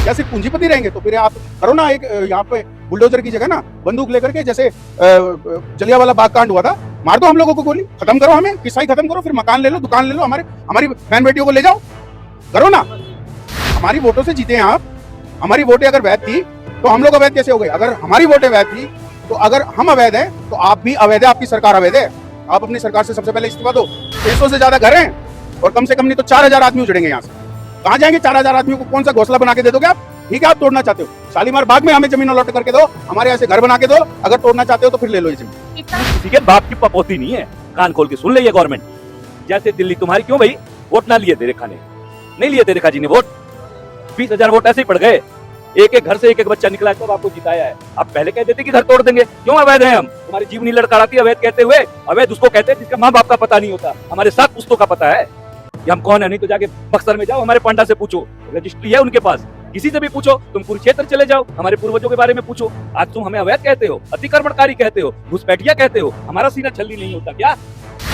क्या सिर्फ पूंजीपति रहेंगे? तो फिर आप करो ना एक यहाँ पे बुलडोजर की जगह ना बंदूक लेकर के, जैसे जलियांवाला बाग कांड हुआ था, मार दो हम लोगों को गोली, खत्म करो, हमें किस्सा ही खत्म करो, फिर मकान ले लो, दुकान ले लो, हमारी बहन बेटियों को ले जाओ, करो ना। हमारी वोटों से जीते हैं आप, हमारी वोटें अगर वैध थी तो हम लोग अवैध कैसे हो गए? अगर हमारी वोटें वैध थी तो अगर हम अवैध हैं तो आप भी अवैध है, आपकी सरकार अवैध है। आप अपनी सरकार से सबसे पहले इस्तीफा दो। 600 से ज्यादा घर हैं और कम से कम नहीं तो 4000 आदमी उजड़ेंगे यहाँ से। कहाँ जाएंगे 4000 आदमियों को? कौन सा घोंसला बना के दे दोगे आप? ठीक है, आप तोड़ना चाहते हो, शालीमार बाग में हमें जमीन अलॉट करके दो, हमारे यहाँ से घर बना के दो। अगर तोड़ना चाहते हो तो फिर ले लो ये जमीन। किसी के बाप की पपोती नहीं है, कान खोल के सुन ले ये गवर्नमेंट। जैसे दिल्ली तुम्हारी, क्यों भाई वोट ना लिए थे रेखा ने, नहीं लिए थे रेखा जी ने वोट, 20,000 वोट ऐसे ही पड़ गए। एक एक घर से एक एक बच्चा निकला है, तब आपको जिताया है। आप पहले कह देते कि घर तोड़ देंगे, क्यों अवैध हैं हम? तुम्हारी जीवनी लड़खड़ाती अवैध कहते हुए। अवैध उसको कहते हैं जिसका माँ बाप का पता नहीं होता, हमारे 7 पुस्तों का पता है कि हम कौन है। नहीं तो जाके बक्सर में जाओ, हमारे पांडा से पूछो, रजिस्ट्री है उनके पास, किसी से भी पूछो। तुम कुरुक्षेत्र चले जाओ, हमारे पूर्वजों के बारे में पूछो। आज तुम हमें अवैध कहते हो, अतिक्रमणकारी कहते हो, घुसपैठिया कहते हो। हमारा सीना छल्ली नहीं होता क्या?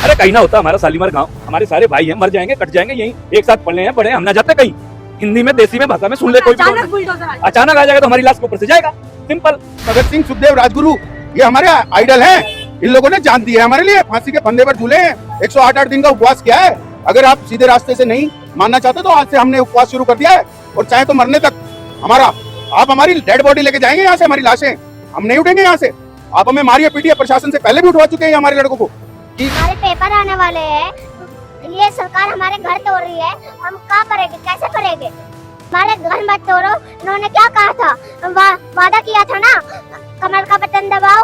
अरे कहीं ना होता हमारा शालीमार गाँव, हमारे सारे भाई हैं, मर जाएंगे कट जाएंगे यहीं, एक साथ पढ़े हैं बड़े, हम ना जाते कहीं। हिंदी में देसी में भाषा में सुन ले कोई भी, अचानक आ जाएगा तो हमारी लाश के ऊपर से जाएगा, सिंपल। भगत सिंह, सुखदेव, राजगुरु ये हमारे आइडल हैं। इन लोगों ने जान दी है हमारे लिए, फांसी के फंदे पर झूले हैं, 108 दिन का उपवास किया है। अगर आप सीधे रास्ते से नहीं मानना चाहते तो आज से हमने उपवास शुरू कर दिया है, और चाहे तो मरने तक हमारा, आप हमारी डेड बॉडी लेके जाएंगे यहाँ से, हमारी लाशें, हम नहीं उठेंगे यहाँ से। आप हमें मारिए पीटिए, प्रशासन से पहले भी उठवा चुके हैं हमारे लड़कों को। हमारे पेपर आने वाले हैं, ये सरकार हमारे घर तोड़ रही है, हम क्या करेंगे, कैसे करेंगे? हमारे घर मत तोड़ो। इन्होंने क्या कहा था, वादा किया था ना, कमल का बटन दबाओ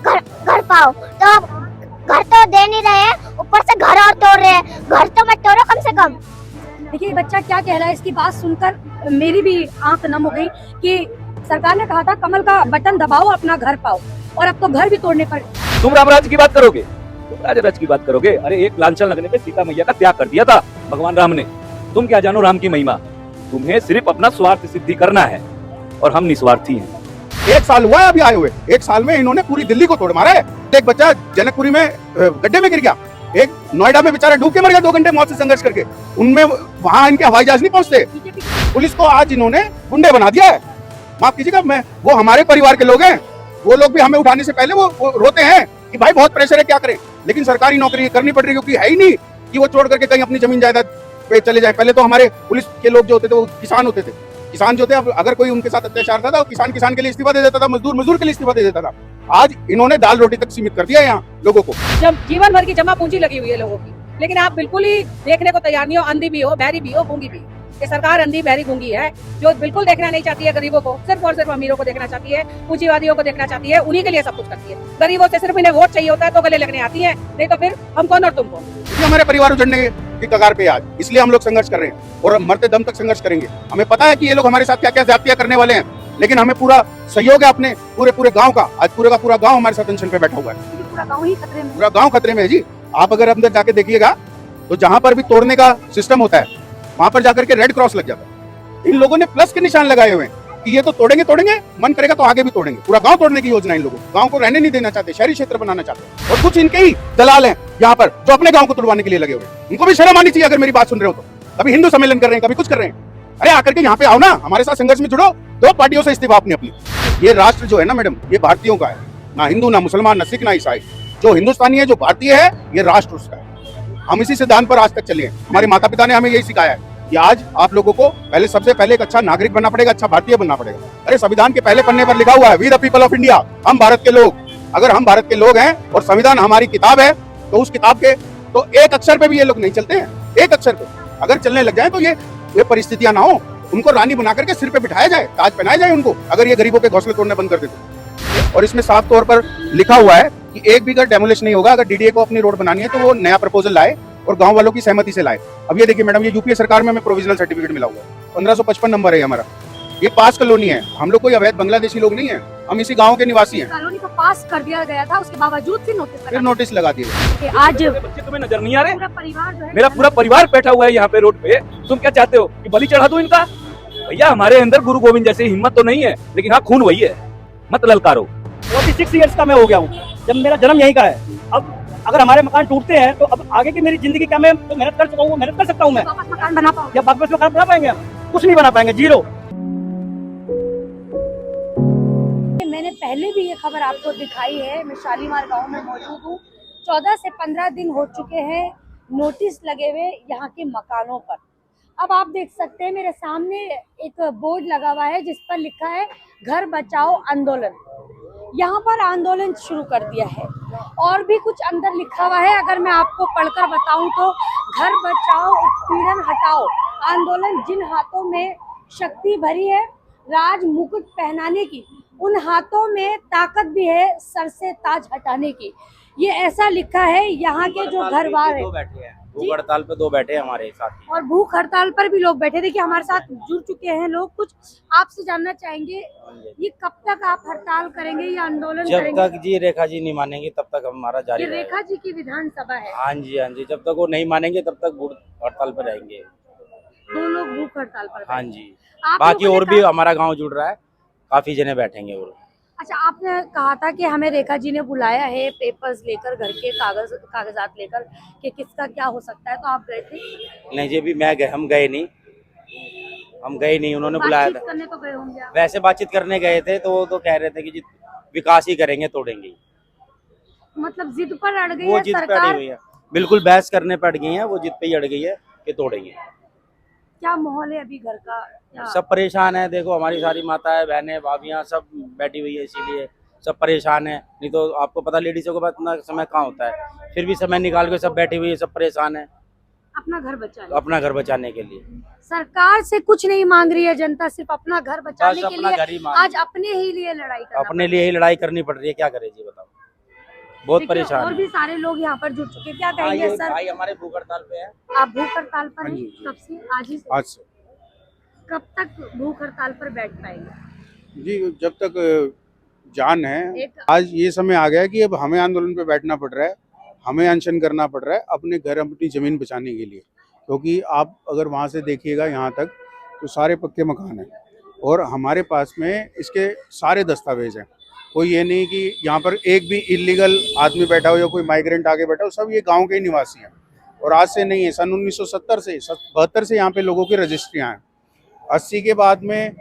घर पाओ, तो घर तो दे नहीं रहे, ऊपर से घर और तोड़ रहे हैं। घर तो मत तोड़ो कम से कम। देखिए बच्चा क्या कह रहा है, इसकी बात सुनकर मेरी भी आंख नम हो गई कि सरकार ने कहा था कमल का बटन दबाओ अपना घर पाओ, और अब तो घर भी तोड़ने पर। तुम रामराज की बात करोगे, तुम राजराज की बात करोगे? अरे एक लांछन लगने पे सीता मैया का त्याग कर दिया था भगवान राम ने। तुम क्या जानो राम की महिमा? तुम्हें सिर्फ अपना स्वार्थ सिद्धि करना है, और हम निस्वार्थी हैं। 1 साल हुआ है अभी आए हुए, 1 साल में इन्होंने पूरी दिल्ली को तोड़ मारा है। एक बच्चा जनकपुरी में गड्ढे में गिर गया, एक नोएडा में बेचारा डूब के मर गया 2 घंटे मौत से संघर्ष करके। उनमें वहां इनके हवाई जहाज नहीं पहुंचते। पुलिस को आज इन्होंने गुंडे बना दिया है। माफ कीजिएगा, वो हमारे परिवार के लोग हैं, वो लोग भी हमें उठाने से पहले वो रोते हैं कि भाई बहुत प्रेशर है, क्या करें। लेकिन सरकारी नौकरी करनी पड़ रही है, क्योंकि है ही नहीं कि वो छोड़ करके कहीं अपनी जमीन जायदाद पे चले जाए। पहले तो हमारे पुलिस के लोग जो होते थे वो किसान होते थे। किसान जो थे, अगर कोई उनके साथ अत्याचार था तो किसान के लिए इस्तीफा दे देता था, मजदूर के लिए इस्तीफा दे देता था। आज इन्होंने दाल रोटी तक सीमित कर दिया है यहाँ लोगों को। जब जीवन भर की जमा पूंजी लगी हुई है लोगों की, लेकिन आप बिल्कुल ही देखने को तैयार नहीं हो। अंधी भी हो, बहरी भी हो, गूंगी भी। ये सरकार अंधी बहरी गूंगी है, जो बिल्कुल देखना नहीं चाहती है गरीबों को, सिर्फ और सिर्फ अमीरों को देखना चाहती है, पूंजीवादियों को देखना चाहती है, उन्हीं के लिए सब कुछ करती है। गरीबों से सिर्फ इन्हें वोट चाहिए होता है तो गले लगने आती है, नहीं तो फिर हम कौन और तुम कौन। हमारे परिवार उजड़ने की कगार पे आज, इसलिए हम लोग संघर्ष कर रहे हैं और मरते दम तक संघर्ष करेंगे। हमें पता है कि ये लोग हमारे साथ क्या क्या ज्यादतियां करने वाले हैं, लेकिन हमें पूरा सहयोग है अपने पूरे गांव का। आज पूरे का पूरा गांव हमारे साथ टेंशन पे बैठा हुआ है, पूरा गाँव ही खतरे में, पूरा गांव खतरे में है जी। आप अगर अंदर जाके देखिएगा तो जहां पर भी तोड़ने का सिस्टम होता है वहां पर जाकर के रेड क्रॉस लग जाता है। इन लोगों ने प्लस के निशान लगाए हुए हैं कि ये तो तोड़ेंगे, मन करेगा तो आगे भी तोड़ेंगे। पूरा गांव तोड़ने की योजना इन लोगों, गांव को रहने नहीं देना चाहते, शहरी क्षेत्र बनाना चाहते हैं। और कुछ इनके ही दलाल हैं यहाँ पर जो अपने गांव को तोड़वाने के लिए लगे हुए हैं। इनको भी शर्म आनी चाहिए अगर मेरी बात सुन रहे हो तो। कभी हिंदू सम्मेलन कर रहे हैं, कभी कुछ कर रहे हैं, अरे आकर के यहाँ पे आओ ना, हमारे साथ संघर्ष में जुड़ो। 2 पार्टियों से इस्तीफा अपनी। ये राष्ट्र जो है ना मैडम, ये भारतीयों का है, ना हिंदू, ना मुसलमान, ना सिख, ना ईसाई। जो हिंदुस्तानी है, जो भारतीय है, ये राष्ट्र उसका है। हम इसी सिद्धांत पर आज तक चले हैं। हमारे माता पिता ने हमें यही सिखाया है कि आज आप लोगों को सबसे पहले एक अच्छा नागरिक बनना पड़ेगा, अच्छा भारतीय बनना पड़ेगा। अरे संविधान के पहले पन्ने पर लिखा हुआ है, we the people of India, हम भारत के लोग। अगर हम भारत के लोग हैं और संविधान हमारी किताब है, तो उस किताब के तो एक अक्षर पे भी ये लोग नहीं चलते हैं। एक अक्षर पे अगर चलने लग जाए तो ये परिस्थितियां ना हो, उनको रानी बना करके सिर पे बिठाया जाए, ताज पहनाया जाए उनको, अगर ये गरीबों के घोंसले तोड़ने बंद कर देते। और इसमें साफ तौर पर लिखा हुआ है कि एक भी घर डेमोलिश नहीं होगा। अगर डीडीए को अपनी रोड बनानी है तो वो नया प्रपोजल लाए और गांव वालों की सहमति से लाए। अब ये देखिए मैडम, ये यूपीए सरकार में हमें प्रोविजनल सर्टिफिकेट मिला हुआ है, 1555 नंबर है हमारा। ये पास कॉलोनी है, हम लोग कोई अवैध बांग्लादेशी लोग नहीं है, हम इसी गांव के निवासी हैं। कॉलोनी को पास कर दिया गया था, उसके बावजूद फिर नोटिस लगा दिए। आज बच्चे तुम्हें नजर नहीं आ रहे? पूरा परिवार जो है, मेरा पूरा परिवार बैठा हुआ है यहाँ पे रोड पे। तुम क्या चाहते हो कि बलि चढ़ा दूं इनका? भैया हमारे अंदर गुरु गोविंद जैसी हिम्मत तो नहीं है, लेकिन हाँ खून वही है, मत ललकारो। 46 ईयर्स का मैं हो गया हूँ, जब मेरा जन्म यहीं का है। अब अगर हमारे मकान टूटते हैं तो अब आगे की मेरी जिंदगी क्या, मैं तो मेहनत कर चुका हूँ, मेहनत कर सकता हूँ मैं, वापस मकान बना पाओ या वापस मकान बना पाएंगे? हम कुछ नहीं बना पाएंगे, जीरो। पहले भी ये खबर आपको दिखाई है। मैं शालीमार गांव में मौजूद हूँ। 14 से 15 दिन हो चुके हैं नोटिस लगे हुए यहाँ के मकानों पर। अब आप देख सकते हैं मेरे सामने एक बोर्ड लगा हुआ है जिस पर लिखा है घर बचाओ आंदोलन। यहाँ पर आंदोलन शुरू कर दिया है और भी कुछ अंदर लिखा हुआ है। अगर मैं आपको पढ़कर बताऊं तो घर बचाओ उत्पीड़न हटाओ आंदोलन, जिन हाथों में शक्ति भरी है राज मुकुट पहनाने की, उन हाथों में ताकत भी है सर से ताज हटाने की। ये ऐसा लिखा है। यहाँ के जो घरवार है, भूख हड़ताल पे 2 बैठे हैं हमारे साथ और भूख हड़ताल पर भी लोग बैठे। देखिए हमारे साथ जुड़ चुके हैं लोग। कुछ आपसे जानना चाहेंगे, ये कब तक आप हड़ताल करेंगे या आंदोलन जब करेंगे? तक जी रेखा जी नहीं मानेंगे तब तक हमारा जारी ये रहेगा। रेखा जी की विधानसभा है। हाँ जी, हाँ जी, जब तक वो नहीं मानेंगे तब तक भूख हड़ताल पे रहेंगे। 2 लोग भूख हड़ताल पर हाँ बैठे। जी, आप बाकी लोगों और ने भी कहा- हमारा गांव जुड़ रहा है, काफी जने बैठेंगे और। अच्छा, आपने कहा था कि हमें रेखा जी ने बुलाया है पेपर्स लेकर, घर के कागजात लेकर कि किसका क्या हो सकता है, तो आप गए थे? नहीं जी, अभी हम गए नहीं, उन्होंने बुलाया बातचीत था। करने तो गए होंगे आप। वैसे बातचीत करने गए थे तो वो तो कह रहे थे कि जी विकास ही करेंगे, तोड़ेंगे ही। मतलब जिद पर अड़ गई वो है जिद पे अड़ी सरकार। हुई है, बिल्कुल बहस करने पे अड़ गई है, वो जिद पे ही अड़ गई है कि तोड़ेंगे। क्या माहौल है अभी घर का? क्या? सब परेशान है, देखो हमारी सारी माताएं बहनें भाभियां सब बैठी हुई है, इसीलिए सब परेशान है। नहीं तो आपको पता लेडीजों के पास इतना समय कहाँ होता है, फिर भी समय निकाल के सब बैठी हुई है, सब परेशान है अपना घर बचाने। अपना घर बचाने के लिए। सरकार से कुछ नहीं मांग रही है जनता, सिर्फ अपना घर बचाने बस के अपना लिए घर ही मांग आज रही है। अपने ही लिए लड़ाई करना अपने लिए ही लड़ाई करनी पड़ रही है, क्या करे जी बताओ, बहुत देखिए, परेशान और है। भी सारे लोग यहाँ पर जुट चुके हैं। क्या भाई कहेंगे सर? भाई हमारे भूख हड़ताल पे है। आप भूख हड़ताल पर हाँ हैं? जी, जी। कब से? आज ही से? आज से कब तक भूख हड़ताल पर बैठ पाएंगे? जी, जब तक जान है। एक आज ये समय आ गया है कि अब हमें आंदोलन पे बैठना पड़ रहा है, हमें अनशन करना पड़ रहा है अपने घर अपनी ज़मीन बचाने के लिए। क्योंकि आप अगर वहाँ से देखिएगा यहाँ तक तो सारे पक्के मकान हैं और हमारे पास में इसके सारे दस्तावेज हैं। कोई ये नहीं कि यहाँ पर एक भी इलीगल आदमी बैठा हो या कोई माइग्रेंट आगे बैठा हो, सब ये गांव के ही निवासी हैं। और आज से नहीं है, सन 1970 से 72 से यहाँ पे लोगों की रजिस्ट्रियाँ हैं। 80 के बाद में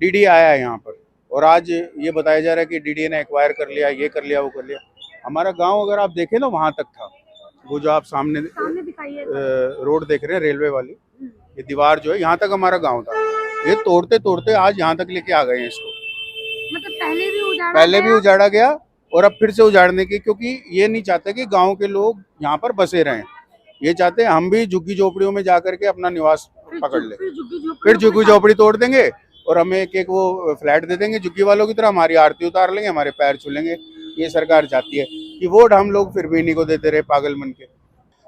डीडी आया है यहाँ पर और आज ये बताया जा रहा है कि डीडी ने एक्वायर कर लिया, ये कर लिया, वो कर लिया। हमारा गांव अगर आप देखें ना वहाँ तक था, वो जो आप सामने दिखाइए। रोड देख रहे हैं रेलवे वाली, ये दीवार जो है यहाँ तक हमारा गांव था। ये तोड़ते तोड़ते आज यहाँ तक लेके आ गए हैं इसको। मतलब पहले भी उजाड़ा गया और अब फिर से उजाड़ने की, क्योंकि ये नहीं चाहते कि गांव के लोग यहाँ पर बसे रहें। ये चाहते हैं हम भी झुग्गी झोपड़ियों में जाकर के अपना निवास पकड़ ले, फिर झुग्गी झोपड़ी तोड़ देंगे और हमें एक एक वो फ्लैट दे देंगे झुग्गी वालों की तरह, हमारी आरती उतार लेंगे, हमारे पैर छू लेंगे। ये सरकार चाहती है कि वोट हम लोग फिर भी इन्हीं को देते रहे पागल मन के।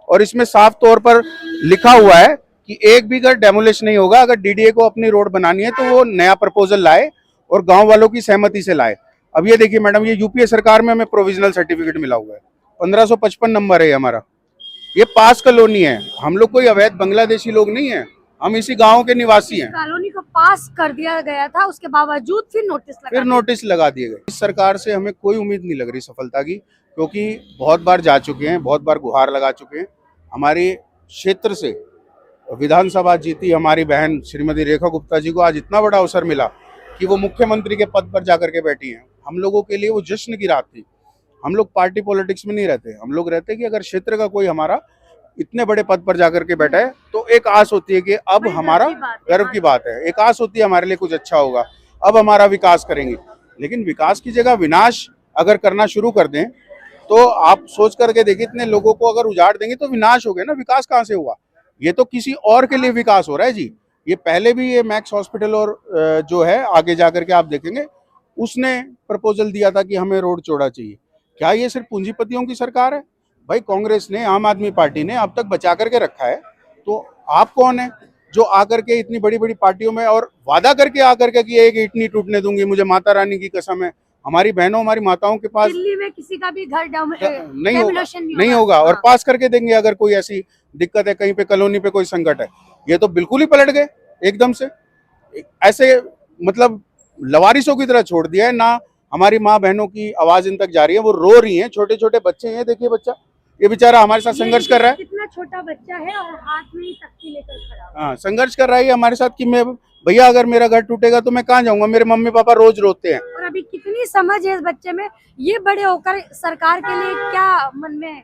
और इसमें साफ तौर पर लिखा हुआ है कि एक भी घर डेमोलिश नहीं होगा। अगर डीडीए को अपनी रोड बनानी है तो वो नया प्रपोजल लाए और गांव वालों की सहमति से लाए। अब ये देखिए मैडम, ये यूपीए सरकार में हमें प्रोविजनल सर्टिफिकेट मिला हुआ है, 1555 नंबर है हमारा। ये पास कॉलोनी है, हम लोग कोई अवैध बांग्लादेशी लोग नहीं है, हम इसी गांव के निवासी हैं। कॉलोनी को पास कर दिया गया था, उसके बावजूद फिर नोटिस लगा दिए गए। इस सरकार से हमें कोई उम्मीद नहीं लग रही सफलता की, क्योंकि बहुत बार जा चुके हैं, बहुत बार गुहार लगा चुके हैं। हमारे क्षेत्र से विधानसभा जीती हमारी बहन श्रीमती रेखा गुप्ता जी को आज इतना बड़ा अवसर मिला कि वो मुख्यमंत्री के पद पर जाकर के बैठी हैं। हम लोगों के लिए वो जश्न की रात थी। हम लोग पार्टी पॉलिटिक्स में नहीं रहते, हम लोग रहते कि अगर क्षेत्र का कोई हमारा इतने बड़े पद पर जाकर के बैठा है तो एक आस होती है कि अब हमारा गर्व की बात है, एक आस होती है हमारे लिए कुछ अच्छा होगा, अब हमारा विकास करेंगे। लेकिन विकास की जगह विनाश अगर करना शुरू कर दें तो आप सोच करके देखिए, इतने लोगों को अगर उजाड़ देंगे तो विनाश हो गया ना, विकास कहाँ से हुआ? ये तो किसी और के लिए विकास हो रहा है जी। ये पहले भी ये मैक्स हॉस्पिटल और जो है आगे जाकर के आप देखेंगे उसने प्रपोजल दिया था कि हमें रोड चौड़ा चाहिए। क्या ये सिर्फ पूंजीपतियों की सरकार है? भाई कांग्रेस ने, आम आदमी पार्टी ने अब तक बचा करके रखा है, तो आप कौन है जो आकर के इतनी बड़ी बड़ी पार्टियों में और वादा करके आकर के कि एक ईंट नहीं टूटने दूंगी, मुझे माता रानी की कसम है। हमारी बहनों हमारी माताओं के पास दिल्ली में किसी का भी घर नहीं होगा और पास करके देंगे अगर कोई ऐसी दिक्कत है, कहीं पे कॉलोनी पे कोई संकट है। ये तो बिल्कुल ही पलट गए एकदम से, ऐसे मतलब लवारिसों की तरह छोड़ दिया है ना। हमारी माँ बहनों की आवाज इन तक जा रही है, वो रो रही हैं, छोटे छोटे बच्चे हैं, देखिए बच्चा ये बेचारा हमारे साथ संघर्ष कर रहा है। कितना छोटा बच्चा है और हाथ में ही तख्ती लेकर खड़ा है। हाँ, संघर्ष कर रहा है हमारे साथ कि मैं भैया अगर मेरा घर टूटेगा तो मैं कहाँ जाऊंगा, मेरे मम्मी पापा रोज रोते हैं। और अभी कितनी समझ है इस बच्चे में, ये बड़े होकर सरकार के लिए क्या मन में है?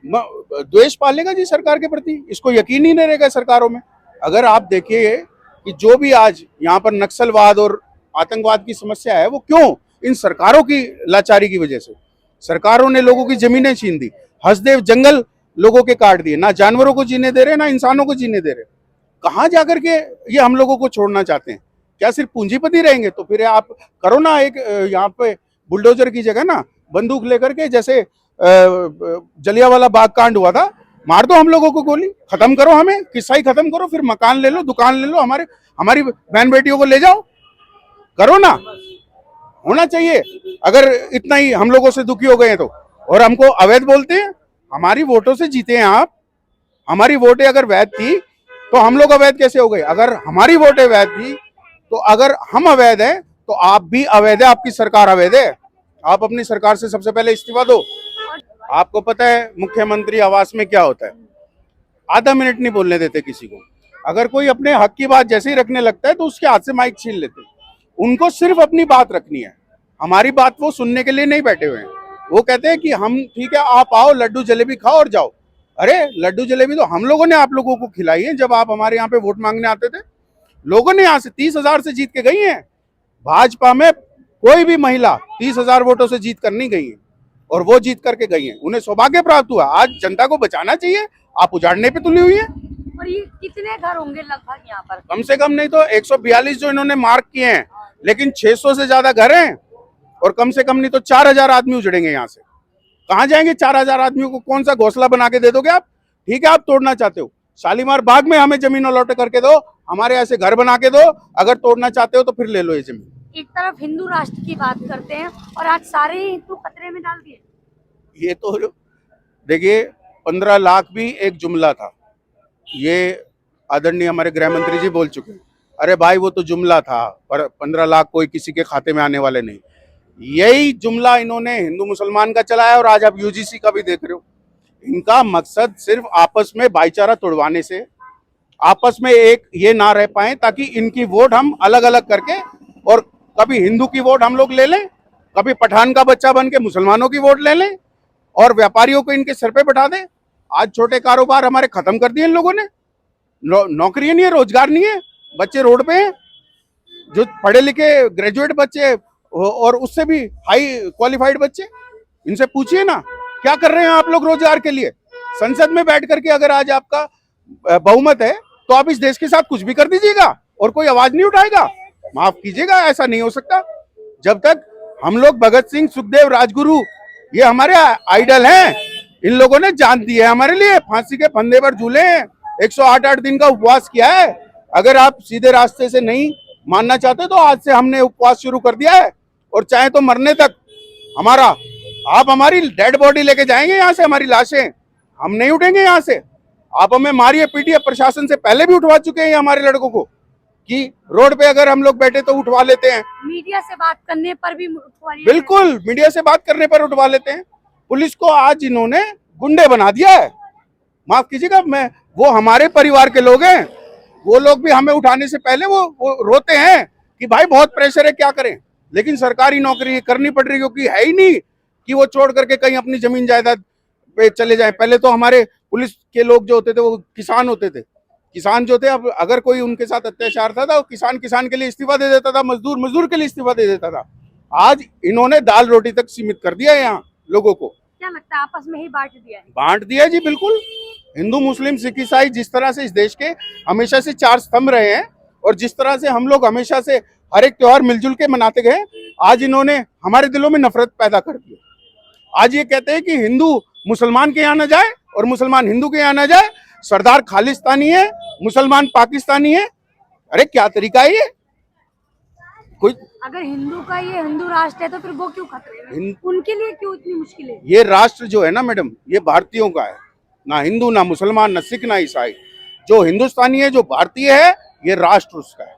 द्वेष पालेगा जी सरकार के प्रति, इसको यकीन ही नहीं रहेगा सरकारों में। अगर आप देखिए कि जो भी आज यहाँ पर नक्सलवाद और आतंकवाद की समस्या है वो क्यों, इन सरकारों की लाचारी की वजह से। सरकारों ने लोगों की जमीनें छीन दी, हसदेव जंगल लोगों के काट दिए, ना जानवरों को जीने दे रहे ना इंसानों को जीने दे रहे। कहाँ जाकर के ये हम लोगों को छोड़ना चाहते हैं? क्या सिर्फ पूंजीपति रहेंगे? तो फिर आप करो ना एक यहाँ पे बुलडोजर की जगह ना बंदूक लेकर के, जैसे जलियांवाला बाग कांड हुआ था, मार दो हम लोगों को गोली, खत्म करो, हमें किस्सा ही खत्म करो, फिर मकान ले लो, दुकान ले लो, हमारी बहन बेटियों को ले जाओ, करो ना। होना चाहिए। अगर इतना ही हम लोगों से दुखी हो गए हैं तो, और हमको अवैध बोलते हैं, हमारी वोटों से जीते हैं आप। हमारी वोटें अगर वैध थी तो हम लोग अवैध कैसे हो गए? अगर हमारी वोटें वैध थी तो अगर हम अवैध हैं तो आप भी अवैध है, आपकी सरकार अवैध है। आप अपनी सरकार से सबसे पहले इस्तीफा दो। आपको पता है मुख्यमंत्री आवास में क्या होता है? आधा मिनट नहीं बोलने देते किसी को। अगर कोई अपने हक की बात जैसे ही रखने लगता है तो उसके हाथ से माइक छीन लेते। उनको सिर्फ अपनी बात रखनी है, हमारी बात वो सुनने के लिए नहीं बैठे हुए हैं। वो कहते हैं कि हम ठीक है, आप आओ, लड्डू जलेबी खाओ और जाओ। अरे लड्डू जलेबी तो हम लोगों ने आप लोगों को खिलाई है जब आप हमारे यहाँ पे वोट मांगने आते थे। लोगों ने यहाँ से 30,000 से जीत के गई हैं। भाजपा में कोई भी महिला 30,000 वोटों से जीत कर नहीं गई है, और वो जीत करके गई हैं, उन्हें सौभाग्य प्राप्त हुआ। आज जनता को बचाना चाहिए, आप उजाड़ने पे तुली हुई है। और ये कितने घर होंगे लगभग यहाँ पर? कम से कम नहीं तो 142 जो इन्होंने मार्क किए हैं, लेकिन 600 से ज्यादा घर हैं, और कम से कम नहीं तो 4,000 आदमी उजड़ेंगे यहाँ से। कहाँ जाएंगे 4,000 आदमियों को? कौन सा घोंसला बना के दे दोगे आप? ठीक है, आप तोड़ना चाहते हो, शालीमार बाग में हमें जमीन अलॉट करके दो, हमारे ऐसे घर बना के दो। अगर तोड़ना चाहते हो तो फिर ले लो ये जमीन। एक तरफ हिंदू राष्ट्र की बात करते हैं और आज सारे हिंदू खतरे में डाल दिए। ये तो देखिए 15 लाख भी एक जुमला था, ये आदरणीय हमारे गृह मंत्री जी बोल चुके हैं। अरे भाई वो तो जुमला था, पर 15 लाख कोई किसी के खाते में आने वाले नहीं। यही जुमला इन्होंने हिंदू मुसलमान का चलाया, और आज आप यूजीसी का भी देख रहे हो। इनका मकसद सिर्फ आपस में भाईचारा तोड़वाने से, आपस में एक ये ना रह पाए ताकि इनकी वोट हम अलग अलग करके, और कभी हिंदू की वोट हम लोग ले लें, कभी पठान का बच्चा बन के मुसलमानों की वोट ले लें, और व्यापारियों को इनके सिर पे बैठा दें। आज छोटे कारोबार हमारे खत्म कर दिए इन लोगों ने। नौकरी नहीं है, रोजगार नहीं है, बच्चे रोड पे हैं, जो पढ़े लिखे ग्रेजुएट बच्चे और उससे भी हाई क्वालिफाइड बच्चे। इनसे पूछिए ना क्या कर रहे हैं आप लोग रोजगार के लिए। संसद में बैठ करके अगर आज आपका बहुमत है तो आप इस देश के साथ कुछ भी कर दीजिएगा और कोई आवाज नहीं उठाएगा। माफ कीजिएगा, ऐसा नहीं हो सकता। जब तक हम लोग भगत सिंह, सुखदेव, राजगुरु, ये हमारे आइडल हैं, इन लोगों ने जान दी है हमारे लिए, फांसी के फंदे पर झूले हैं, 108 दिन का उपवास किया है। अगर आप सीधे रास्ते से नहीं मानना चाहते तो आज से हमने उपवास शुरू कर दिया है, और चाहे तो मरने तक हमारा, आप हमारी डेड बॉडी लेके जाएंगे यहाँ से, हमारी लाशें, हम नहीं उठेंगे यहाँ से। आप हमें मारिए पीटिए, प्रशासन से पहले भी उठवा चुके हैं हमारे लड़कों को, कि रोड पे अगर हम लोग बैठे तो उठवा लेते हैं। मीडिया से बात करने पर भी उठवा लिया। बिल्कुल, मीडिया से बात करने पर उठवा लेते हैं। पुलिस को आज इन्होंने गुंडे बना दिया है। माफ कीजिएगा, वो हमारे परिवार के लोग हैं, वो लोग भी हमें उठाने से पहले वो रोते हैं कि भाई बहुत प्रेशर है, क्या करें। लेकिन सरकारी नौकरी करनी पड़ रही, क्योंकि है ही नहीं कि वो छोड़ करके कहीं अपनी जमीन जायदाद पे चले जाए। पहले तो हमारे पुलिस के लोग जो होते थे वो किसान होते थे। किसान जो थे, अब अगर कोई उनके साथ अत्याचार था तो किसान के लिए इस्तीफा दे देता था, मजदूर के लिए इस्तीफा दे देता था। आज इन्होंने दाल रोटी तक सीमित कर दिया है यहाँ लोगों को। क्या लगता है आपस में ही बांट दिया है? बांट दिया जी, बिल्कुल। हिंदू, मुस्लिम, सिख, ईसाई जिस तरह से इस देश के हमेशा से 4 स्तंभ रहे हैं, और जिस तरह से हम लोग हमेशा से हर एक त्योहार मिलजुल के मनाते गए, आज इन्होंने हमारे दिलों में नफरत पैदा कर दी। आज ये कहते हैं कि हिंदू मुसलमान के यहाँ न जाए और मुसलमान हिंदू के यहाँ न जाए, सरदार खालिस्तानी है, मुसलमान पाकिस्तानी है। अरे क्या तरीका है ये? कोई अगर हिंदू का ये हिंदू राष्ट्र है तो फिर वो क्यों खतरे में? उनके लिए क्यों इतनी मुश्किल है? ये राष्ट्र जो है ना मैडम, ये भारतीयों का है, ना हिंदू, ना मुसलमान, ना सिख, ना ईसाई। जो हिंदुस्तानी है, जो भारतीय है, ये राष्ट्र उसका है।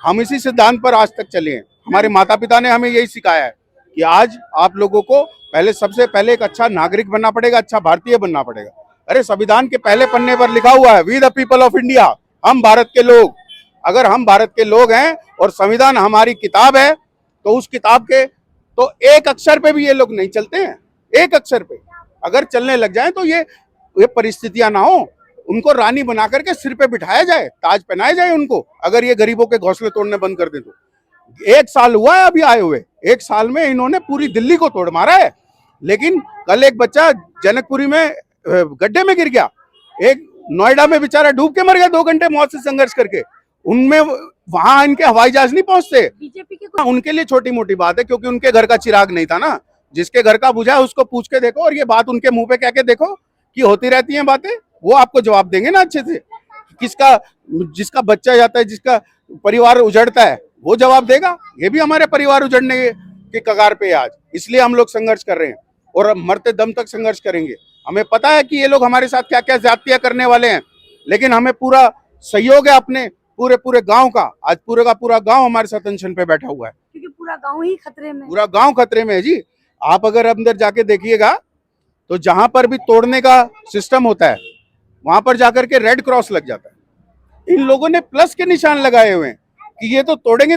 हम इसी सिद्धांत पर आज तक चले हैं। हमारे माता पिता ने हमें यही सिखाया है कि आज आप लोगों को पहले सबसे पहले एक अच्छा नागरिक बनना पड़ेगा, अच्छा भारतीय बनना पड़ेगा। अरे संविधान के पहले पन्ने पर लिखा हुआ है, we the people of India, हम भारत के लोग। अगर हम भारत के लोग हैं और संविधान हमारी किताब है, तो उस किताब के तो एक अक्षर पे भी ये लोग नहीं चलते हैं। एक अक्षर पे अगर चलने लग जाए तो ये परिस्थितियां ना हो, उनको रानी बना करके सिर पे बिठाया जाए, ताज पहनाया जाए उनको, अगर ये गरीबों के घोंसले तोड़ने बंद कर दें तो। 1 साल हुआ है अभी आए हुए, 1 साल में इन्होंने पूरी दिल्ली को तोड़ मारा है। लेकिन कल एक बच्चा जनकपुरी में गड्ढे में गिर गया, एक नोएडा में बेचारा डूब के मर गया 2 घंटे मौत से संघर्ष करके। उनमें वहां इनके हवाई जहाज नहीं पहुंचते। बीजेपी के उनके लिए छोटी मोटी बात है, क्योंकि उनके घर का चिराग नहीं था ना। जिसके घर का बुझा है उसको पूछ के देखो, और ये बात उनके मुंह पे कह के देखो कि होती रहती हैं बातें, वो आपको जवाब देंगे ना अच्छे से। जिसका बच्चा जाता है, जिसका परिवार उजड़ता है, वो जवाब देगा। ये भी हमारे परिवार उजड़ने के कगार पे आज, इसलिए हम लोग संघर्ष कर रहे हैं और मरते दम तक संघर्ष करेंगे। हमें पता है कि ये लोग हमारे साथ क्या क्या ज्यादतियां करने वाले हैं, लेकिन हमें पूरा सहयोग है अपने पूरे गांव का। आज पूरे का पूरा गांव हमारे साथ अनशन पे बैठा हुआ है, क्योंकि पूरा गांव ही खतरे में। पूरा गांव खतरे में है जी। आप अगर अंदर जाके देखिएगा तो जहां पर भी तोड़ने का सिस्टम होता है, वहां पर जाकर के रेड क्रॉस लग जाता है। इन लोगों ने प्लस के निशान लगाए हुए हैं कि ये तो तोड़ेंगे,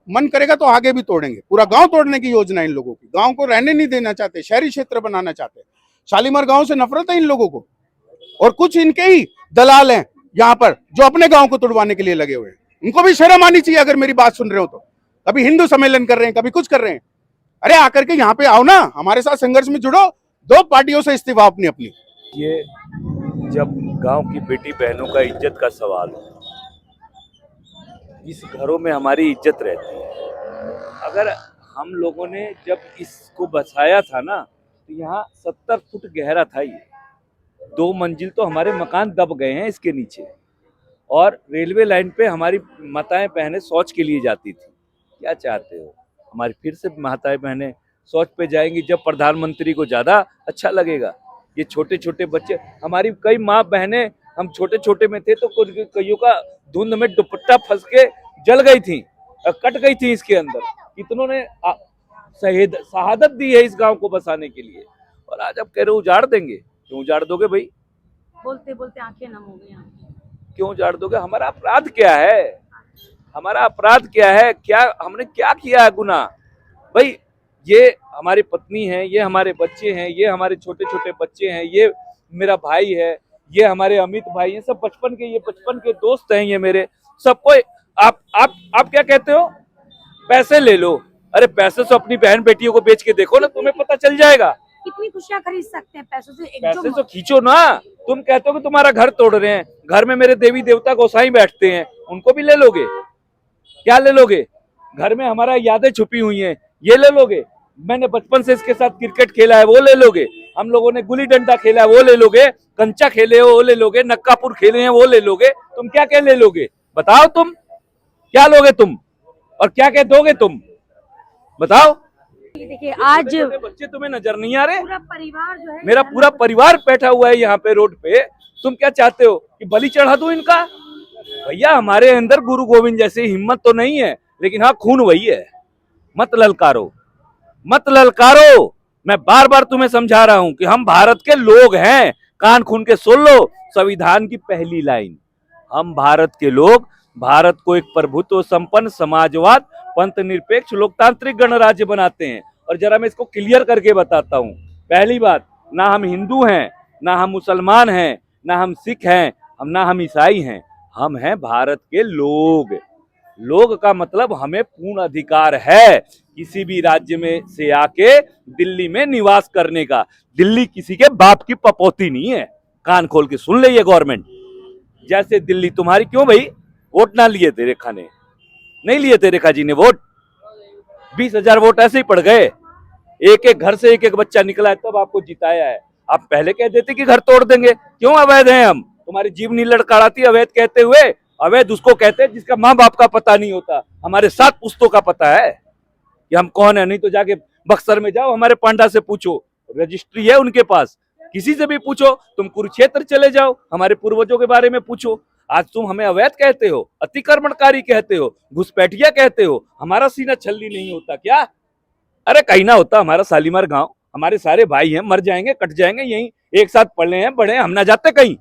मन करेगा तो आगे भी तोड़ेंगे। पूरा गांव तोड़ने की योजना इन लोगों की। गांव को रहने नहीं देना चाहते, शहरी क्षेत्र बनाना चाहते। शालीमार गांव से नफरत है इन लोगों को, और कुछ इनके ही दलाल हैं यहाँ पर जो अपने गांव को तोड़वाने के लिए लगे हुए हैं। उनको भी शर्म आनी चाहिए अगर मेरी बात सुन रहे हो तो। कभी हिंदू सम्मेलन कर रहे हैं, कभी कुछ कर रहे हैं। अरे आकर के यहाँ पे आओ ना, हमारे साथ संघर्ष में जुड़ो। 2 पार्टियों से इस्तीफा अपनी। ये जब गांव की बेटी बहनों का इज्जत का सवाल हो, इस घरों में हमारी इज्जत रहती है। अगर हम लोगों ने जब इसको बसाया था ना, तो यहाँ 70 फुट गहरा था ये। 2 मंजिल तो हमारे मकान दब गए हैं इसके नीचे। और रेलवे लाइन पे हमारी माताएं बहनें शौच के लिए जाती थी। क्या चाहते हो, हमारी फिर से माताएं बहनें शौच पे जाएंगी जब प्रधानमंत्री को ज्यादा अच्छा लगेगा। ये छोटे छोटे बच्चे, हमारी कई माँ बहनें, हम छोटे छोटे में थे तो कईयों का धुंध में दुपट्टा फंस के जल गई थी, कट गई थी इसके अंदर। कितनों ने शहादत दी है इस गांव को बसाने के लिए, और आज आप कह रहे हो उजाड़ देंगे। क्यों उजाड़ दोगे भाई? बोलते बोलते आंखें नम हो गई आपकी। क्यों उजाड़ दोगे? हमारा अपराध क्या है? हमारा अपराध क्या है? क्या हमने क्या किया है गुनाह? भाई ये हमारी पत्नी है, ये हमारे बच्चे हैं, ये हमारे छोटे छोटे बच्चे हैं, ये मेरा भाई है, ये हमारे अमित भाई हैं, सब बचपन के दोस्त हैं ये मेरे। सबको आप क्या कहते हो? पैसे ले लो। अरे पैसे से अपनी बहन बेटियों को बेच के देखो ना, तुम्हें पता चल जाएगा। कितनी खुशियां खरीद सकते हैं पैसों से। पैसे तो खींचो ना। तुम कहते हो कि तुम्हारा घर तोड़ रहे हैं, घर में मेरे देवी देवता गोसाई बैठते हैं, उनको भी ले लोगे? क्या ले लोगे? घर में हमारा यादें छुपी हुई हैं, ये ले लोगे? मैंने बचपन से इसके साथ क्रिकेट खेला है, वो ले लोगे? हम लोगों ने गुल्ली डंडा खेला है, वो ले लोगे? कंचा खेले हो, वो ले लोगे? नक्कापुर खेले हैं, वो ले लोगे? तुम क्या क्या ले लोगे? बताओ, तुम क्या लोगे तुम, और क्या क्या दोगे तुम? बताओ। देखिए आज बच्चे तुम्हें नजर नहीं आ रहे? पूरा परिवार जो है, मेरा पूरा परिवार बैठा हुआ है यहाँ पे रोड पे। तुम क्या चाहते हो कि बलि चढ़ा दूं इनका? भैया हमारे अंदर गुरु गोविंद जैसी हिम्मत तो नहीं है, लेकिन हाँ खून वही है। मत ललकारो, मत ललकारो। मैं बार बार तुम्हें समझा रहा हूं कि हम भारत के लोग हैं। कान खून के सुन लो संविधान की पहली लाइन। हम भारत के लोग भारत को एक प्रभुत्व संपन्न समाजवाद पंथ निरपेक्ष लोकतांत्रिक गणराज्य बनाते हैं। और जरा मैं इसको क्लियर करके बताता हूँ। पहली बात, ना हम हिंदू हैं, ना हम मुसलमान हैं, ना हम सिख हैं, ना हम ईसाई हैं। हम हैं भारत के लोग। लोग का मतलब हमें पूर्ण अधिकार है किसी भी राज्य में से आके दिल्ली में निवास करने का। दिल्ली किसी के बाप की पपोती नहीं है। कान खोल के सुन ले ये गवर्नमेंट। जैसे दिल्ली तुम्हारी, क्यों भाई वोट ना लिए थे रेखा ने? नहीं लिए थे रेखा जी ने वोट। 20,000 वोट ऐसे ही पड़ गए। एक एक घर से एक एक बच्चा निकला है, तब आपको जिताया है। आप पहले कह देते कि घर तोड़ देंगे। क्यों अवैध हैं हम? तुम्हारी जीवनी लड़खड़ाती अवैध कहते हुए। अवैध उसको कहते हैं जिसका माँ बाप का पता नहीं होता। हमारे 7 पुश्तों का पता है कि हम कौन है। नहीं तो जाके बक्सर में जाओ, हमारे पांडा से पूछो, रजिस्ट्री है उनके पास। किसी से भी पूछो। तुम कुरुक्षेत्र चले जाओ, हमारे पूर्वजों के बारे में पूछो। आज तुम हमें अवैध कहते हो, अतिक्रमणकारी कहते हो, घुसपैठिया कहते हो। हमारा सीना छल्ली नहीं होता क्या? अरे कहीं ना होता हमारा शालीमार गांव, हमारे सारे भाई हैं, मर जाएंगे कट जाएंगे, यहीं एक साथ पढ़ हैं बड़े हैं, हम ना जाते कहीं,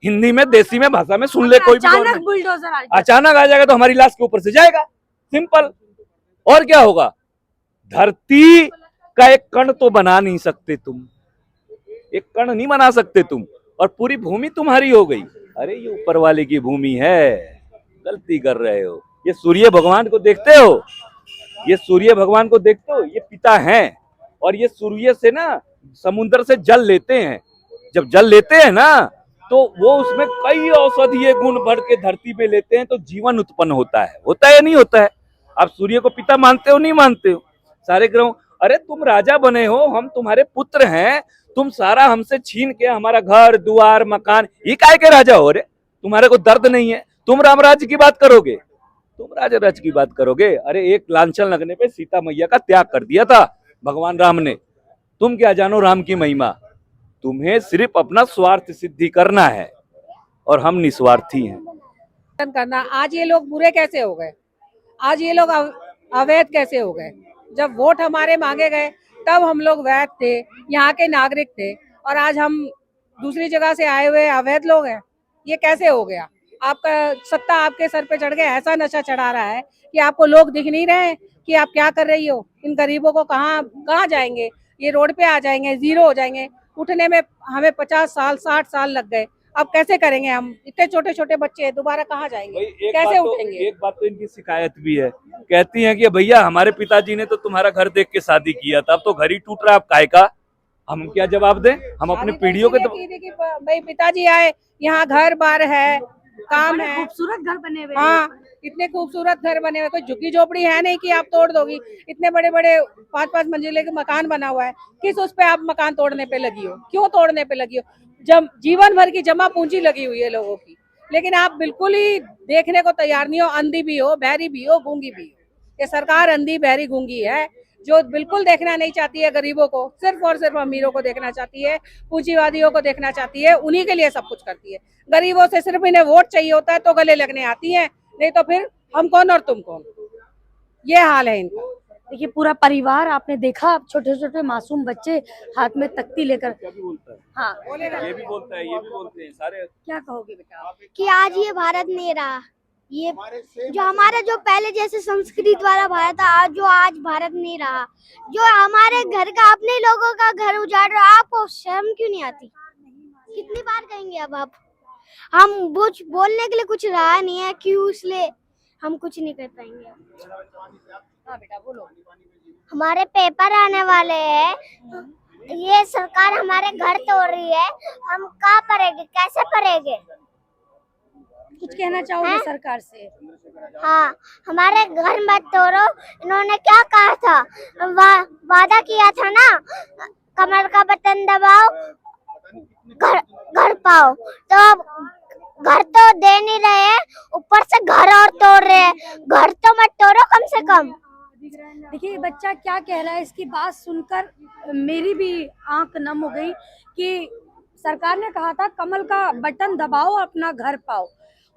हिंदी में देसी में भाषा में सुन ले कोई भी अचानक government। बुलडोजर आ गया। अचानक आ जाएगा तो हमारी लाश के ऊपर से जाएगा, सिंपल। और क्या होगा? धरती का एक कण तो बना नहीं सकते तुम, एक कण नहीं बना सकते तुम, और पूरी भूमि तुम्हारी हो गई। अरे ये ऊपर वाले की भूमि है, गलती कर रहे हो। ये सूर्य भगवान को देखते हो, ये सूर्य भगवान को देखते हो, ये पिता हैं, और ये सूर्य से ना समुद्र से जल लेते हैं। जब जल लेते हैं ना तो वो उसमें कई औषधीय गुण भर के धरती पे लेते हैं, तो जीवन उत्पन्न होता है या नहीं होता है? आप सूर्य को पिता मानते हो नहीं मानते हो? सारे ग्रहों, अरे तुम राजा बने हो, हम तुम्हारे पुत्र हैं, तुम सारा हमसे छीन के हमारा घर द्वार मकान, ये काय के राजा हो रे? तुम्हारे को दर्द नहीं है? तुम राम राज्य की बात करोगे, तुम राजा राज्य की बात करोगे? अरे एक लांछन लगने पे सीता मैया का त्याग कर दिया था भगवान राम ने। तुम क्या जानो राम की महिमा? तुम्हें सिर्फ अपना स्वार्थ सिद्धि करना है, और हम निस्वार्थी हैं। करना, आज ये लोग बुरे कैसे हो गए? आज ये लोग अवैध कैसे हो गए? जब वोट हमारे मांगे गए तब हम लोग वैध थे, यहाँ के नागरिक थे, और आज हम दूसरी जगह से आए हुए अवैध लोग हैं। ये कैसे हो गया? आपका सत्ता आपके सर पे चढ़ गया, ऐसा नशा चढ़ा रहा है कि आपको लोग दिख नहीं रहे हैं कि आप क्या कर रही हो। इन गरीबों को कहाँ जाएंगे? ये रोड पे आ जाएंगे, जीरो हो जाएंगे। उठने में हमें 50 साल 60 साल लग गए, अब कैसे करेंगे हम? इतने छोटे छोटे बच्चे हैं, दोबारा कहाँ जाएंगे? कैसे उठेंगे? एक बात तो इनकी शिकायत भी है, कहती हैं कि भैया हमारे पिताजी ने तो तुम्हारा घर देख के शादी किया था, अब तो घर ही टूट रहा है, अब काय का? हम क्या जवाब दें? हम अपने पीढ़ियों के भाई पिताजी आए, यहाँ घर बार है, काम है, खूबसूरत घर बने हुए। हाँ, इतने खूबसूरत घर बने हुए, कोई झुग्गी झोपड़ी है नहीं कि आप तोड़ दोगी। इतने बड़े बड़े 5-5 मंजिले के मकान बना हुआ है, किस उस पे आप मकान तोड़ने पे लगी हो? क्यों तोड़ने पे लगी हो? जब जीवन भर की जमा पूंजी लगी हुई है लोगों की, लेकिन आप बिल्कुल ही देखने को तैयार नहीं हो। अंधी भी हो, बहरी भी हो, गूंगी भी हो। ये सरकार अंधी बहरी गूंगी है, जो बिल्कुल देखना नहीं चाहती है गरीबों को, सिर्फ और सिर्फ अमीरों को देखना चाहती है, पूंजीवादियों को देखना चाहती है, उन्हीं के लिए सब कुछ करती है। गरीबों से सिर्फ इन्हें वोट चाहिए होता है तो गले लगने आती है, नहीं तो फिर हम कौन और तुम कौन, ये हाल है इनका। देखिए पूरा परिवार आपने देखा, छोटे छोटे मासूम बच्चे हाथ में तख्ती लेकर। हाँ, ये भी बोलता है, ये भी बोलते हैं सारे। क्या कहोगे बेटा आप? कि आज ये भारत नहीं रहा, ये जो हमारा जो पहले जैसे संस्कृति द्वारा भारत था, आज भारत नहीं रहा। जो हमारे घर का, अपने लोगों का घर उजाड़ रहा, आपको शर्म क्यों नहीं आती? कितनी बार कहेंगे अब आप? हम कुछ बोलने के लिए कुछ रहा नहीं है, क्यों? इसलिए हम कुछ नहीं कर पाएंगे। हाँ बेटा बोलो। हमारे पेपर आने वाले हैं, ये सरकार हमारे घर तोड़ रही है, हम क्या करेंगे? कैसे करेंगे? कुछ कहना चाहोगे सरकार से? हाँ, हमारे घर मत तोड़ो। इन्होंने क्या कहा था? वादा किया था ना, कमर का बटन दबाओ घर पाओ, तो अब घर तो दे नहीं रहे हैं, ऊपर से घर और तोड़ रहे हैं। घर तो मत तोड़ो कम से कम। देखिए बच्चा क्या कह रहा है, इसकी बात सुनकर मेरी भी आंख नम हो गई कि सरकार ने कहा था कमल का बटन दबाओ अपना घर पाओ,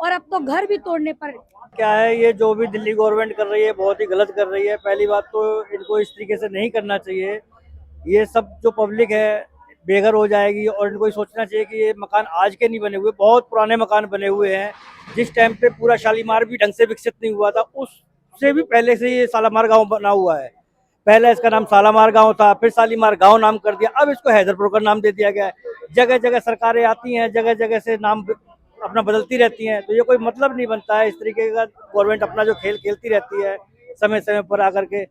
और अब तो घर भी तोड़ने पर। क्या है, ये जो भी दिल्ली गवर्नमेंट कर रही है बहुत ही गलत कर रही है। पहली बात तो इनको इस तरीके से नहीं करना चाहिए। ये सब जो पब्लिक है बेघर हो जाएगी, और इनको सोचना चाहिए कि ये मकान आज के नहीं बने हुए, बहुत पुराने मकान बने हुए हैं। जिस टाइम पे पूरा शालीमार भी ढंग से विकसित नहीं हुआ था, उससे भी पहले से ये शालीमार गांव बना हुआ है। पहले इसका नाम शालीमार गांव था, फिर शालीमार गांव नाम कर दिया, अब इसको हैदरपुर का नाम दे दिया गया है। जगह जगह सरकारें आती हैं, जगह जगह से नाम अपना बदलती रहती हैं, तो ये कोई मतलब नहीं बनता है। इस तरीके का गवर्नमेंट अपना जो खेल खेलती रहती है समय समय पर आकर के।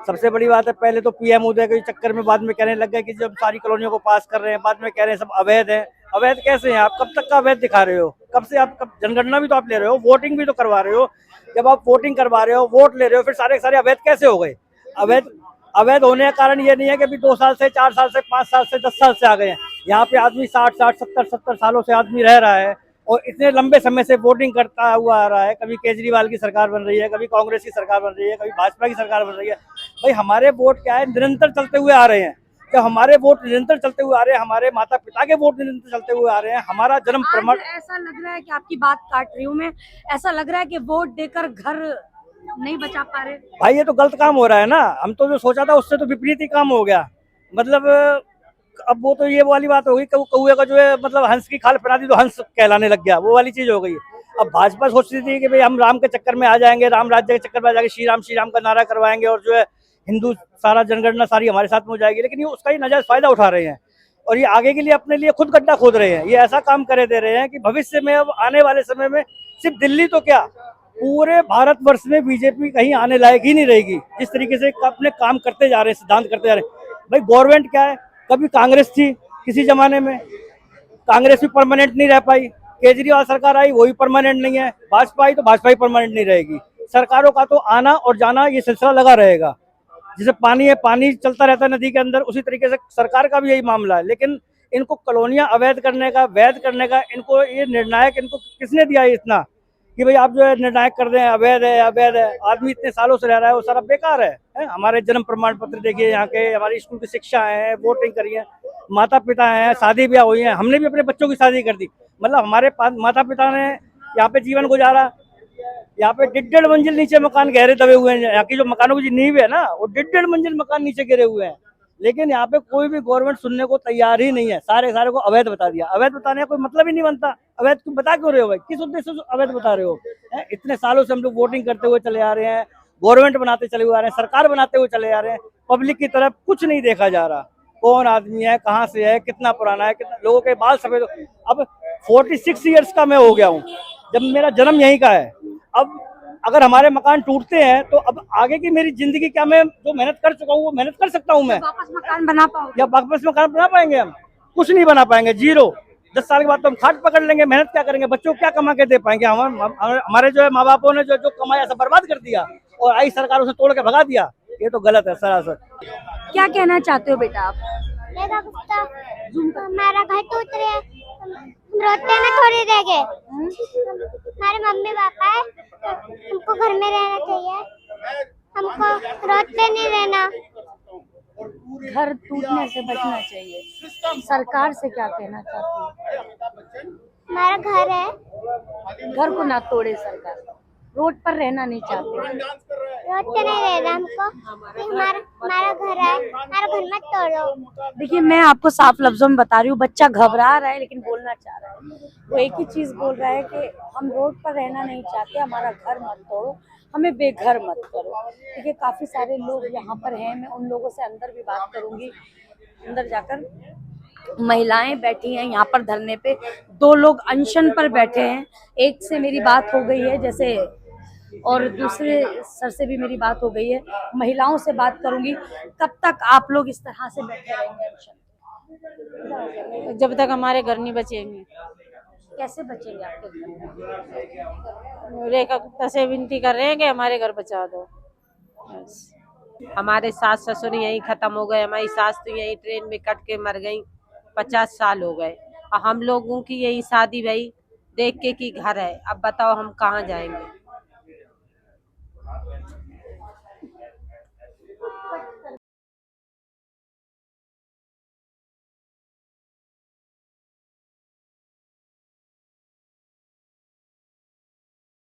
सबसे बड़ी बात है, पहले तो पीएम उदय के चक्कर में बाद में कहने लग गए कि जब सारी कॉलोनियों को पास कर रहे हैं, बाद में कह रहे हैं सब अवैध है। अवैध कैसे हैं? आप कब तक का अवैध दिखा रहे हो? कब से आप जनगणना भी तो आप ले रहे हो, वोटिंग भी तो करवा रहे हो। जब आप वोटिंग करवा रहे हो, वोट ले रहे हो, फिर सारे सारे अवैध कैसे हो गए? अवैध होने का कारण ये नहीं है कि अभी 2 साल से 4 साल से 5 साल से 10 साल से आ गए हैं। यहाँ पे आदमी 60 70 सालों से आदमी रह रहा है, और इतने लंबे समय से वोटिंग करता हुआ आ रहा है। कभी केजरीवाल की सरकार बन रही है, कभी कांग्रेस की सरकार बन रही है, कभी भाजपा की सरकार बन रही है। भाई हमारे वोट क्या है, निरंतर चलते हुए आ रहे हैं। जब हमारे वोट निरंतर चलते हुए आ रहे हैं, हमारे माता पिता के वोट निरंतर चलते हुए आ रहे हैं, हमारा जन्म प्रमाण। ऐसा लग रहा है कि आपकी बात काट रही हूँ मैं, ऐसा लग रहा है कि वोट देकर घर नहीं बचा पा रहे। भाई ये तो गलत काम हो रहा है ना, हम तो जो सोचा था उससे तो विपरीत ही काम हो गया। मतलब अब वो तो ये वाली बात हो गई कि कौए का जो है मतलब हंस की खाल फैला दी तो हंस कहलाने लग गया, वो वाली चीज हो गई। अब भाजपा सोचती थी कि भाई हम राम के चक्कर में आ जाएंगे, राम राज्य के चक्कर में आ जाएंगे, श्री राम का नारा करवाएंगे और जो है हिंदू सारा जनगणना सारी हमारे साथ में हो जाएगी, लेकिन ये उसका ही नाजायज फायदा उठा रहे हैं और ये आगे के लिए अपने लिए खुद गड्ढा खोद रहे हैं। ये ऐसा काम करे दे रहे हैं कि भविष्य में अब आने वाले समय में सिर्फ दिल्ली तो क्या पूरे भारतवर्ष में बीजेपी कहीं आने लायक ही नहीं रहेगी, जिस तरीके से अपने काम करते जा रहे हैं, सिद्धांत करते जा रहे हैं। भाई गवर्नमेंट क्या है, कभी कांग्रेस थी किसी जमाने में, कांग्रेस भी परमानेंट नहीं रह पाई, केजरीवाल सरकार आई वो भी परमानेंट नहीं है, भाजपा आई तो भाजपा ही परमानेंट नहीं रहेगी। सरकारों का तो आना और जाना ये सिलसिला लगा रहेगा, जैसे पानी है पानी चलता रहता है नदी के अंदर, उसी तरीके से सरकार का भी यही मामला है। लेकिन इनको कॉलोनियां अवैध करने का, वैध करने का, इनको ये निर्णायक इनको किसने दिया है इतना कि भाई आप जो है निर्णायक कर दें अवैध है अवैध है। आदमी इतने सालों से रह रहा है वो सारा बेकार है? हमारे जन्म प्रमाण पत्र देखिए, यहाँ के हमारी स्कूल की शिक्षा है, वोटिंग करी है, माता पिता हैं, शादी ब्याह हुई है, हमने भी अपने बच्चों की शादी कर दी। मतलब हमारे माता पिता ने यहाँ पे जीवन गुजारा, यहाँ पे 1.5 मंजिल नीचे मकान गहरे दबे हुए हैं, यहाँ की जो मकानों की नींव है ना वो 1.5 मंजिल मकान नीचे गिरे हुए हैं। लेकिन यहाँ पे कोई भी गवर्नमेंट सुनने को तैयार ही नहीं है, सारे को अवैध बता दिया। अवैध बताने का कोई मतलब ही नहीं बनता, अवैध क्यों बता क्यों रहे हो भाई, किस उद्देश्य से अवैध बता रहे हो? इतने सालों से हम लोग वोटिंग करते हुए चले आ रहे हैं, गवर्नमेंट बनाते चले आ रहे हैं, सरकार बनाते हुए चले आ रहे हैं, पब्लिक की तरफ कुछ नहीं देखा जा रहा। कौन आदमी है, कहाँ से है, कितना पुराना है, कितना लोगों के बाल सफेद। अब 46 ईयर्स का मैं हो गया हूँ, जब मेरा जन्म यहीं का है। अब अगर हमारे मकान टूटते हैं तो अब आगे की मेरी जिंदगी क्या, मैं जो मेहनत कर चुका हूँ वो मेहनत कर सकता हूँ मैं? वापस मकान बना पाओगे? या वापस मकान बना पाएंगे? हम कुछ नहीं बना पाएंगे, जीरो। 10 साल के बाद तो हम खाट पकड़ लेंगे, मेहनत क्या करेंगे, बच्चों को क्या कमा के दे पाएंगे? हमारे जो है माँ बापों ने जो कमाया सब बर्बाद कर दिया और आई सरकार उसे तोड़ के भगा दिया। ये तो गलत है सरासर। क्या कहना चाहते हो बेटा आप? देखा कुत्ता, हमारा घर टूट रहा है, हम रोते में थोड़ी रह गए। हमारे मम्मी पापा है, हमको घर में रहना चाहिए, हमको रोते नहीं रहना। घर टूटने से बचना चाहिए, सरकार से क्या कहना चाहती है? हमारा घर है, घर को ना तोड़े सरकार, रोड पर रहना नहीं चाहते। रोते नहीं रहना हमको, हमारा घर है, हमारा घर मत तोड़ो। देखिए मैं आपको साफ लफ्जों में बता रही हूँ, बच्चा घबरा रहा है लेकिन बोलना चाह रहा है। वो एक ही चीज बोल रहा है कि हम रोड पर रहना नहीं चाहते, हमारा घर मत तोड़ो, हमें बेघर मत करो। देखिए काफी सारे लोग यहाँ पर हैं, मैं उन लोगों से अंदर भी बात करूंगी। अंदर जाकर महिलाएं बैठी हैं यहाँ पर धरने पे, 2 लोग अनशन पर बैठे हैं। एक से मेरी बात हो गई है जैसे, और दूसरे सर से भी मेरी बात हो गई है। महिलाओं से बात करूंगी। कब तक आप लोग इस तरह से बैठे रहेंगे अनशन? जब तक हमारे घर नहीं बचेंगे। कैसे बचेंगे आपके घर? रेखा गुप्ता से विनती कर रहे हैं कि हमारे घर बचा दो। बस। हमारे सास ससुर यहीं खत्म हो गए, हमारी सास तो यहीं ट्रेन में कट के मर गई, 50 साल हो गए। और हम लोगों की यही शादी भाई देख के कि घर है, अब बताओ हम कहाँ जाएंगे?